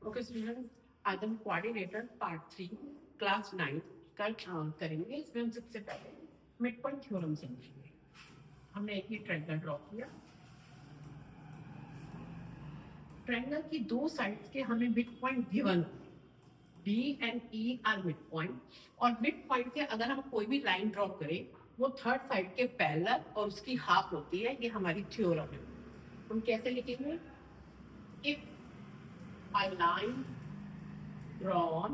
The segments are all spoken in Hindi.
ओके स्टूडेंट, आज हम कोऑर्डिनेटर पार्ट 3 क्लास 9 का करेंगे। इसमें हम सबसे पहले मिड पॉइंट थ्योरम समझेंगे। हमने एक ही ट्रायंगल ड्रॉ किया। ट्रायंगल की दो साइड्स के हमें mid point given, B and E are mid point, और मिड पॉइंट के अगर हम कोई भी लाइन ड्रॉ करें वो थर्ड साइड के पैरेलल और उसकी हाफ होती है। ये हमारी थ्योरम है। हम कैसे लिखेंगे? If a line drawn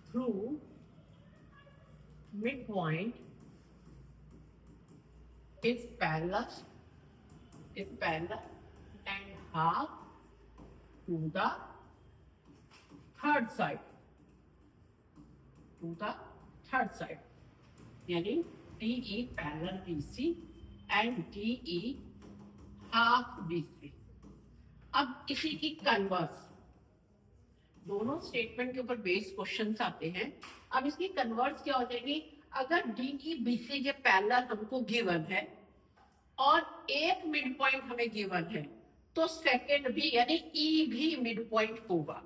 through midpoint is parallel and half to the third side यानी DE parallel BC and DE half BC। अब इसी की कन्वर्स, दोनों स्टेटमेंट के ऊपर बेस्ड क्वेश्चंस आते हैं। अब इसकी कन्वर्स क्या हो जाएगी? अगर DE BC के पैरेलल हमको गिवन है और एक मिड पॉइंट हमें गिवन है तो सेकंड भी यानी E भी मिड पॉइंट होगा।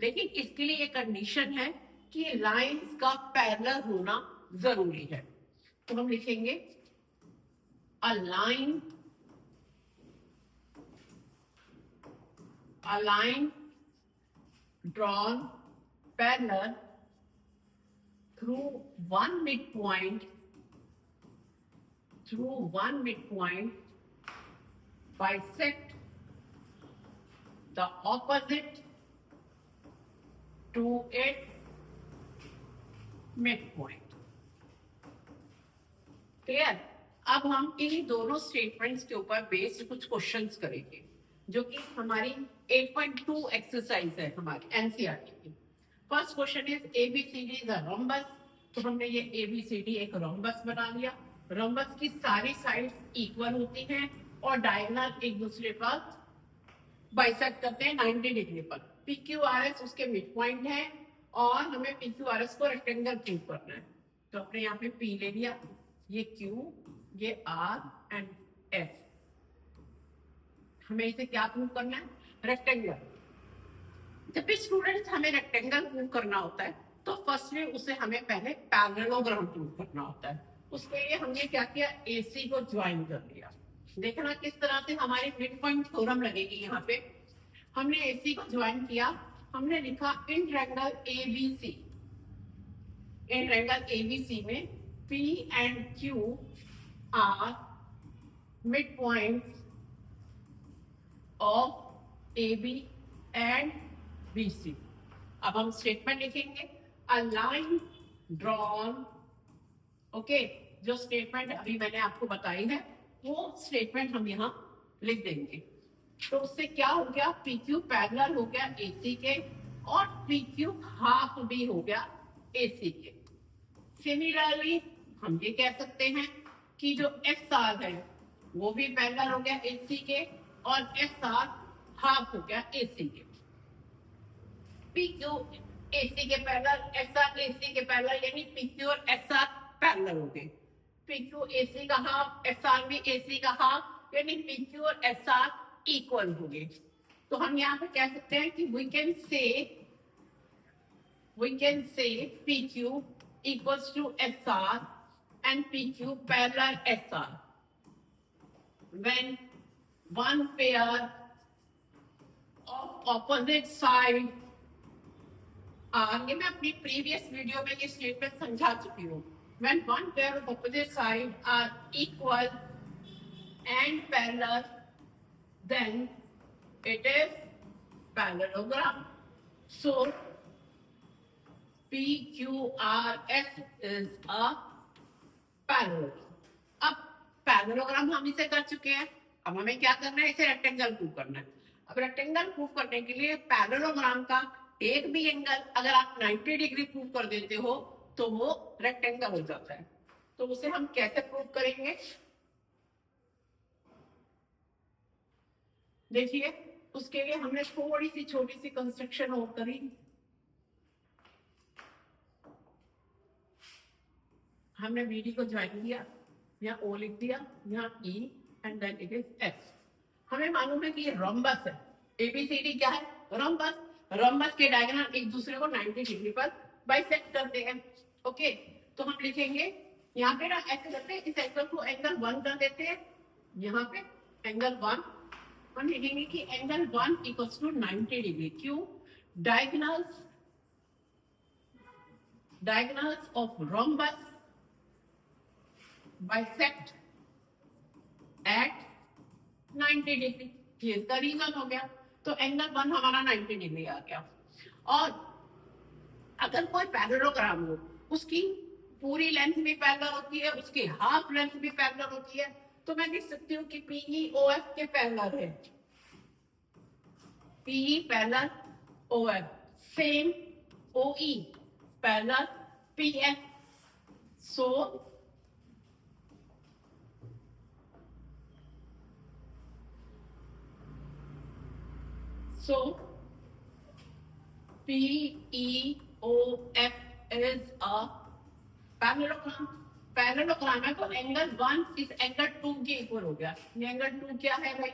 लेकिन इसके लिए एक कंडीशन है कि लाइंस का पैरेलल होना जरूरी है। तो हम लिखेंगे अ line drawn parallel through one midpoint bisect the opposite to its midpoint। Clear? अब हम इन दोनों स्टेटमेंट्स के ऊपर बेस्ड कुछ क्वेश्चंस करेंगे जो कि हमारी 8.2 एक्सरसाइज है हमारी एनसीईआरटी की। First question is ABCD is a rhombus. तो हमने ये ABCD एक रोम्बस बना लिया। रोम्बस की सारी साइड्स इक्वल होती हैं और डायगोनल एक दूसरे पर बाइसेक्ट करते हैं 90 डिग्री पर। PQRS उसके मिड पॉइंट है और हमें PQRS को रेक्टेंगल प्रूव करना है। तो अपने यहाँ पे P ले लिया, ये Q, ये R एंड S। हमें इसे क्या प्रूव करना है? रेक्टेंगल। जब भी स्टूडेंट्स हमें रेक्टेंगल प्रूव करना होता है तो फर्स्ट में उसे हमें पहले पैरेललोग्राम प्रूव करना होता है। उसके लिए हमने क्या किया? AC को ज्वाइन कर लिया। देखना किस तरह से हमारी मिड पॉइंट थ्योरम लगेगी। यहाँ पे हमने AC को ज्वाइन किया। हमने लिखा इन ट्रायंगल ABC में P and Q are mid points of AB and BC। अब हम स्टेटमेंट लिखेंगे a line drawn। ओके, जो स्टेटमेंट अभी मैंने आपको बताई है वो स्टेटमेंट हम यहाँ लिख देंगे। तो उससे क्या हो गया? PQ पैरेलल हो गया AC के और PQ हाफ भी हो गया AC के। सिमिलरली हम ये कह सकते हैं कि जो SR है वो भी पैरेलल हो गया AC के और SR हाफ हो गया AC के। PQ AC के पैरेलल, SR AC के पैरेलल, यानी PQ और SR पैरेलल हो गए। PQ AC का हाफ, SR भी AC का हाफ, यानी PQ और SR इक्वल हो गए। तो हम यहाँ पे कह सकते हैं कि we can say PQ equals to SR and PQ parallel SR when one pair of opposite side ये मैं अपनी प्रीवियस वीडियो में ये स्टेटमेंट समझा चुकी हूँ। when one pair of opposite side are equal and parallel then it is parallelogram। so PQRS is a parallelogram। अब पैरेललोग्राम हम इसे कर चुके हैं। अब हमें क्या करना है? इसे रेक्टेंगल प्रूव करना है। अब रेक्टेंगल प्रूव करने के लिए पैरेललोग्राम का एक भी एंगल अगर आप 90 डिग्री प्रूव कर देते हो तो वो रेक्टेंगल हो जाता है। तो उसे हम कैसे प्रूव करेंगे? देखिए, उसके लिए हमने थोड़ी सी छोटी सी कंस्ट्रक्शन और करी। हमने BD को ज्वाइन किया, यहाँ O लिख दिया, यहाँ E and then it is S। हमें मालूम है कि ये रोम्बस है। ABCD क्या है? रोम्बस, रोम्बस के डायगोनल एक दूसरे को 90 डिग्री पर बाइसेक्ट करते हैं। ओके, तो हम लिखेंगे यहाँ पे ना ऐसे करते हैं, इस एंगल को एंगल 1 कर देते हैं, यहाँ पे एंगल 1 हम लिखेंगे कि एंगल 1 इक्वल्स टू 90 डिग्री। क्यों? Diagonals of rhombus bisect at 90 degree, ये इसका रीजन हो गया। तो एंगल 1 हमारा 90 डिग्री आ गया। और अगर कोई पैरेललोग्राम हो, उसकी पूरी लेंथ भी पैरेलल होती है, उसकी हाफ लेंथ भी पैरेलल होती है, तो मैं लिख सकती हूँ कि PEOF के पैरेलल है, PE parallel OF, same OE parallel PF। So PEOF is a parallelogram. Parallelogram है तो एंगल 1 इस एंगल 2 के इक्वल हो गया। ये एंगल 2 क्या है भाई?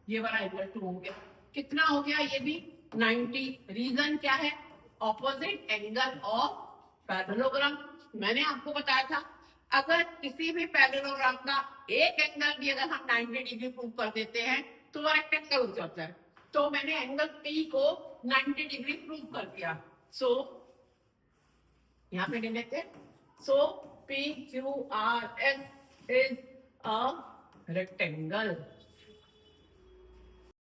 ये वाला एंगल 2 हो गया। कितना हो गया? ये भी 90। रीजन क्या है? Opposite angle of parallelogram. मैंने आपको बताया था अगर किसी भी पैरेललोग्राम का एक एंगल भी अगर हम 90 डिग्री प्रूव कर देते हैं तो वो रेक्टेंगल हो जाता है। तो मैंने एंगल P को 90 डिग्री प्रूव कर दिया। सो यहाँ पे ले लेते हैं। सो PQRS is a rectangle.